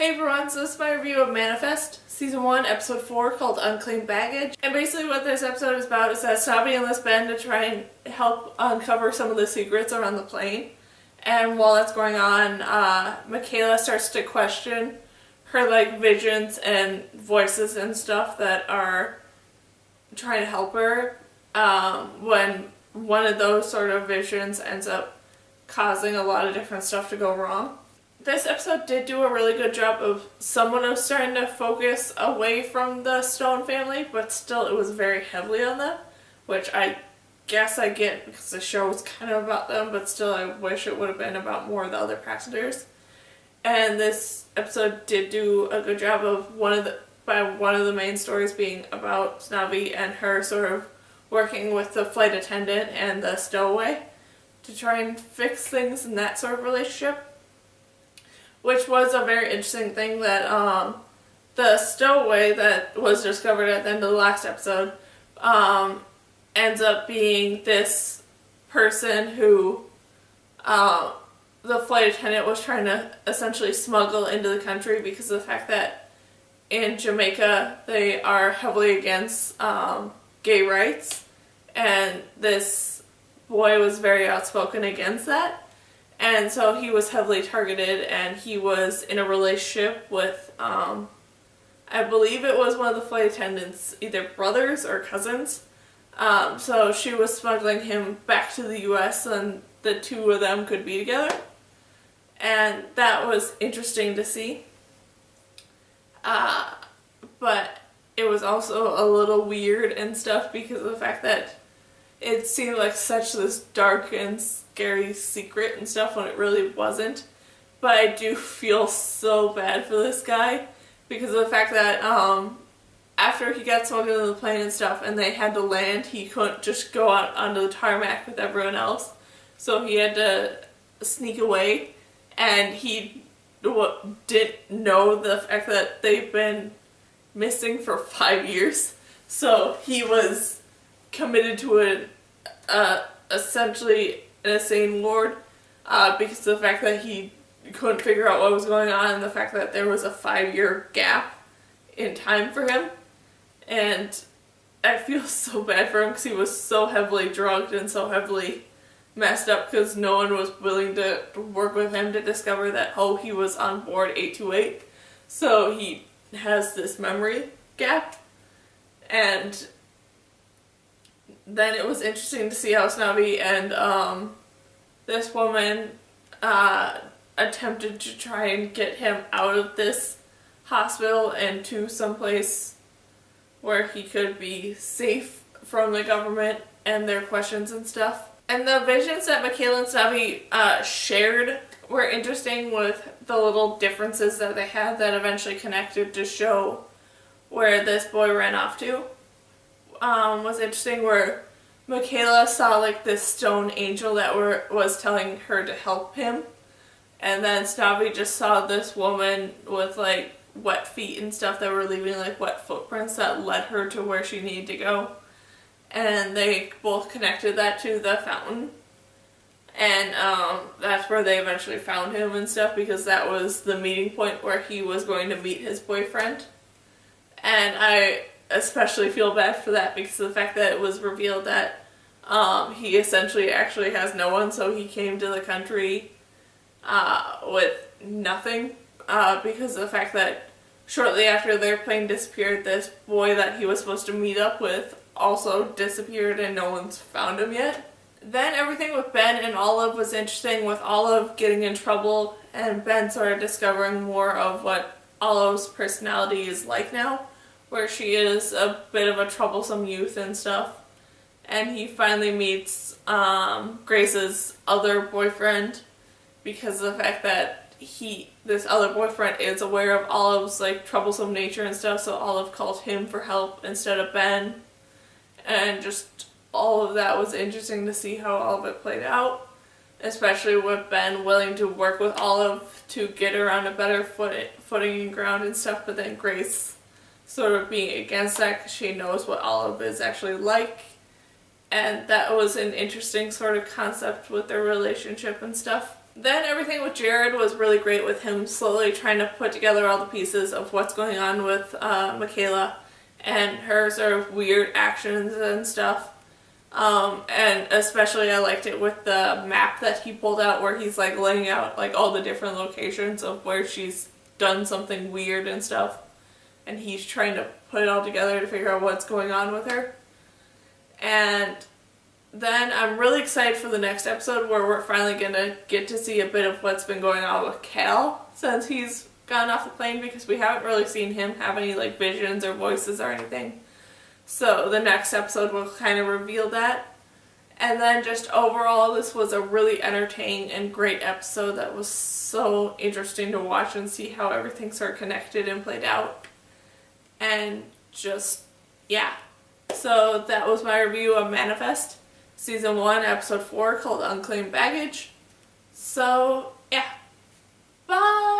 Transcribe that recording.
Hey everyone, so this is my review of Manifest, Season 1, Episode 4, called Unclaimed Baggage. And basically what this episode is about is that Snobby enlists Ben to try and help uncover some of the secrets around the plane. And while that's going on, Michaela starts to question her visions and voices and stuff that are trying to help her, when one of those sort of visions ends up causing a lot of different stuff to go wrong. This episode did do a really good job of someone was starting to focus away from the Stone family, but still it was very heavily on them, which I guess I get because the show was kind of about them, but still I wish it would have been about more of the other passengers. And this episode did do a good job of one of the main stories being about Snobby and her sort of working with the flight attendant and the stowaway to try and fix things in that sort of relationship. Which was a very interesting thing that the stowaway that was discovered at the end of the last episode ends up being this person who the flight attendant was trying to essentially smuggle into the country because of the fact that in Jamaica they are heavily against gay rights, and this boy was very outspoken against that. And so he was heavily targeted, and he was in a relationship with, I believe it was one of the flight attendants' either brothers or cousins. So she was smuggling him back to the US and the two of them could be together. And that was interesting to see. But it was also a little weird and stuff because of the fact that it seemed like such this dark and scary secret and stuff when it really wasn't. But I do feel so bad for this guy because of the fact that after he got smuggled into the plane and stuff and they had to land, he couldn't just go out onto the tarmac with everyone else. So he had to sneak away, and he didn't know the fact that they've been missing for 5 years. So he was committed to essentially an insane ward because of the fact that he couldn't figure out what was going on and the fact that there was a 5-year gap in time for him. And I feel so bad for him because he was so heavily drugged and so heavily messed up because no one was willing to work with him to discover that, oh, he was on board 828. So he has this memory gap. And then it was interesting to see how Snobby and this woman attempted to try and get him out of this hospital and to someplace where he could be safe from the government and their questions and stuff. And the visions that Michaela and Snobby shared were interesting, with the little differences that they had that eventually connected to show where this boy ran off to. Was interesting, where Michaela saw this stone angel that was telling her to help him, and then Snobby just saw this woman with wet feet and stuff that were leaving wet footprints that led her to where she needed to go, and they both connected that to the fountain, and that's where they eventually found him and stuff, because that was the meeting point where he was going to meet his boyfriend. And I especially feel bad for that because of the fact that it was revealed that he essentially actually has no one, so he came to the country with nothing because of the fact that shortly after their plane disappeared, this boy that he was supposed to meet up with also disappeared and no one's found him yet. Then everything with Ben and Olive was interesting, with Olive getting in trouble and Ben sort of discovering more of what Olive's personality is like now, where she is a bit of a troublesome youth and stuff. And he finally meets Grace's other boyfriend because of the fact that this other boyfriend is aware of Olive's troublesome nature and stuff, so Olive called him for help instead of Ben. And just all of that was interesting to see how all of it played out, especially with Ben willing to work with Olive to get her on a better footing and ground and stuff, but then Grace sort of being against that because she knows what Olive is actually like. And that was an interesting sort of concept with their relationship and stuff. Then everything with Jared was really great, with him slowly trying to put together all the pieces of what's going on with Michaela and her sort of weird actions and stuff. And especially I liked it with the map that he pulled out, where he's like laying out like all the different locations of where she's done something weird and stuff. And he's trying to put it all together to figure out what's going on with her. And then I'm really excited for the next episode, where we're finally going to get to see a bit of what's been going on with Cal since he's gotten off the plane, because we haven't really seen him have any like visions or voices or anything. So the next episode will kind of reveal that. And then just overall, this was a really entertaining and great episode that was so interesting to watch and see how everything sort of connected and played out. And just, yeah. So that was my review of Manifest, Season 1, Episode 4, called Unclaimed Baggage. So, yeah. Bye!